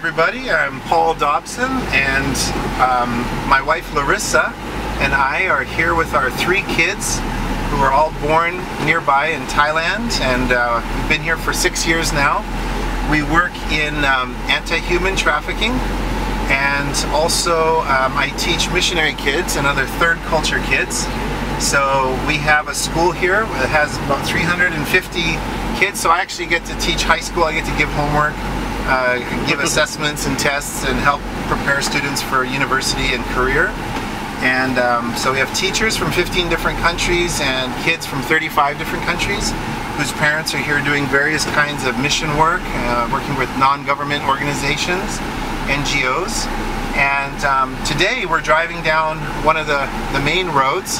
everybody, I'm Paul Dobson, and my wife Larissa and I are here with our 3 kids who are all born nearby in Thailand, and we've been here for 6 years now. We work in anti-human trafficking, and also I teach missionary kids and other third culture kids. So we have a school here that has about 350 kids, so I actually get to teach high school. I get to give homework, give assessments and tests, and help prepare students for university and career. And so we have teachers from 15 different countries and kids from 35 different countries whose parents are here doing various kinds of mission work, working with non-government organizations, NGOs. And today we're driving down one of the main roads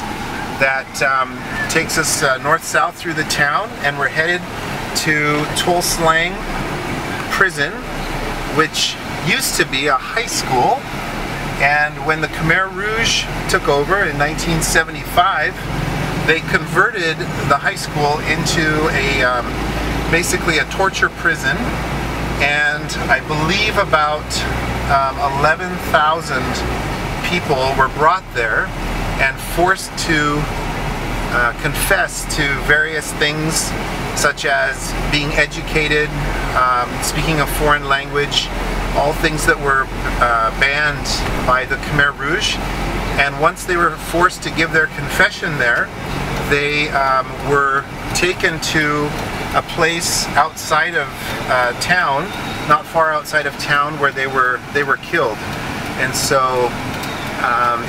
that takes us north-south through the town, and we're headed to Tuol Sleng Prison, which used to be a high school. And when the Khmer Rouge took over in 1975, they converted the high school into a basically a torture prison, and I believe about 11,000 people were brought there and forced to confess to various things, such as being educated, speaking a foreign language, all things that were banned by the Khmer Rouge. And once they were forced to give their confession there, they were taken to a place outside of town, not far outside of town, where they were killed. And so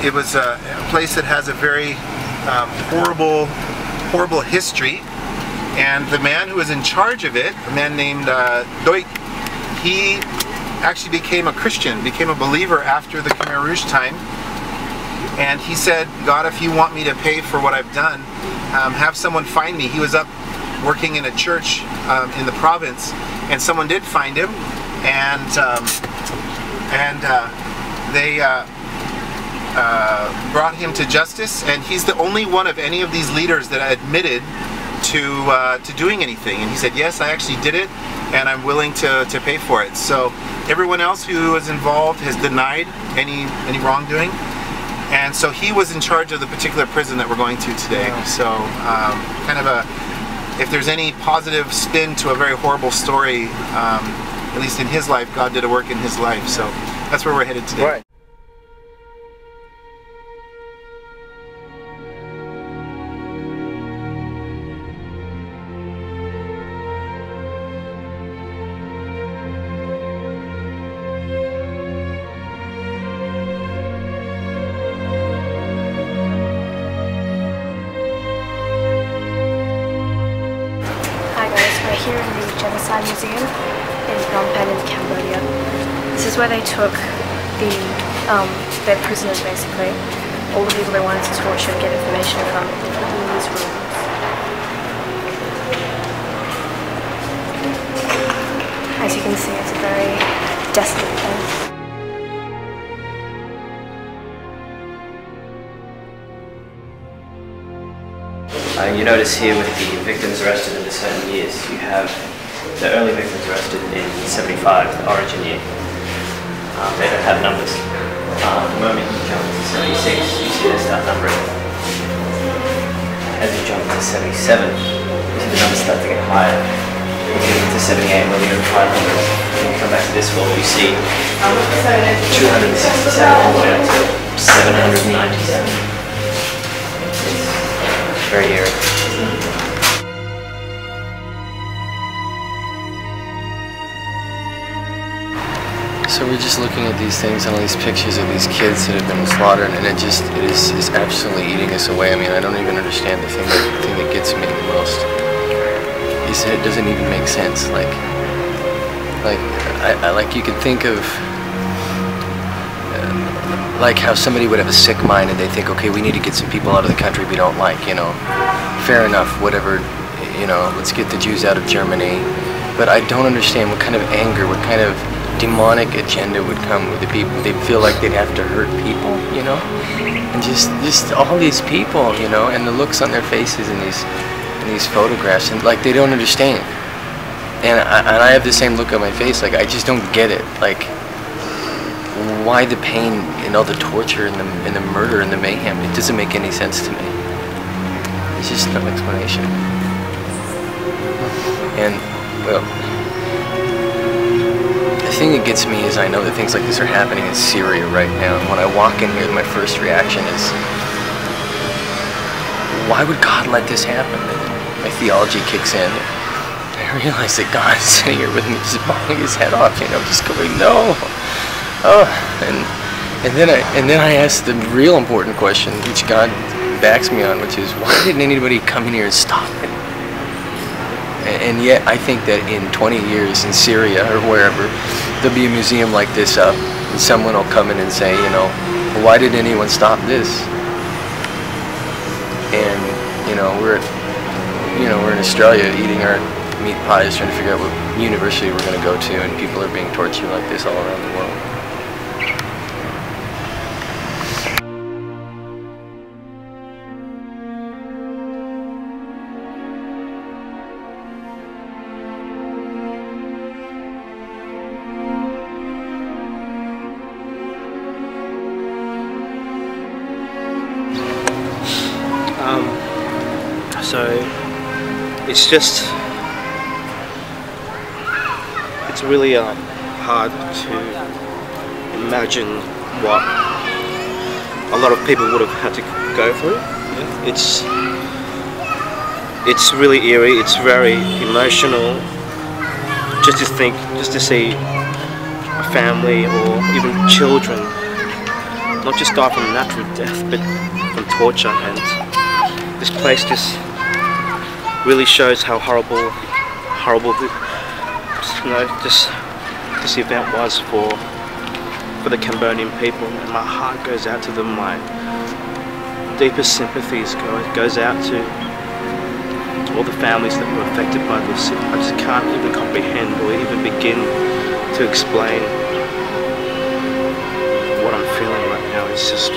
it was a place that has a very horrible history. And the man who was in charge of it, a man named Doik, he actually became a Christian, became a believer after the Khmer Rouge time. And he said, God, if you want me to pay for what I've done, have someone find me. He was up working in a church in the province, and someone did find him, and they brought him to justice. And he's the only one of any of these leaders that admitted to doing anything. And he said, yes, I actually did it, and I'm willing to pay for it. So everyone else who was involved has denied any wrongdoing. And so he was in charge of the particular prison that we're going to today. So kind of if there's any positive spin to a very horrible story, at least in his life, God did a work in his life. So that's where we're headed today. Right. Here in the Genocide Museum in Phnom Penh in Cambodia. This is where they took their prisoners, basically, all the people they wanted to torture and get information from in these rooms. As you can see, it's a very desolate place. You notice here with the victims arrested in the certain years, you have the early victims arrested in 75, the origin year. They don't have numbers. The moment you jump to 76, you see they start numbering. As you jump to 77, you see the numbers start to get higher. When you get to 78, when you're in 500, when you come back to this wall, you see 267 all the way up to 797. Very eerie. So we're just looking at these things and all these pictures of these kids that have been slaughtered, and it is absolutely eating us away. I mean, I don't even understand. The thing that gets me the most is that it doesn't even make sense. Like you could think of like how somebody would have a sick mind and they think, okay, we need to get some people out of the country we don't like, you know. Fair enough, whatever, you know, let's get the Jews out of Germany. But I don't understand what kind of anger, what kind of demonic agenda would come with the people. They feel like they'd have to hurt people, you know. And just all these people, you know, and the looks on their faces in these photographs, and like they don't understand. And I have the same look on my face, like I just don't get it. Like why the pain and all the torture and the murder and the mayhem? It doesn't make any sense to me. There's just no explanation. And, well, the thing that gets me is I know that things like this are happening in Syria right now. And when I walk in here, my first reaction is, why would God let this happen? And my theology kicks in. I realize that God's sitting here with me, just bawling his head off, you know, just going, no. Oh, and then I ask the real important question, which God backs me on, which is, why didn't anybody come in here and stop it? And yet, I think that in 20 years in Syria or wherever, there'll be a museum like this up, and someone will come in and say, you know, well, why did anyone stop this? And we're in Australia eating our meat pies, trying to figure out what university we're going to go to, and people are being tortured like this all around the world. So it's really hard to imagine what a lot of people would have had to go through. It's really eerie. It's very emotional. Just to see a family or even children not just die from natural death, but from torture. And this place just really shows how horrible this event was for the Cambodian people. And my heart goes out to them. My deepest sympathies goes out to all the families that were affected by this. I just can't even comprehend or even begin to explain what I'm feeling right now. It's just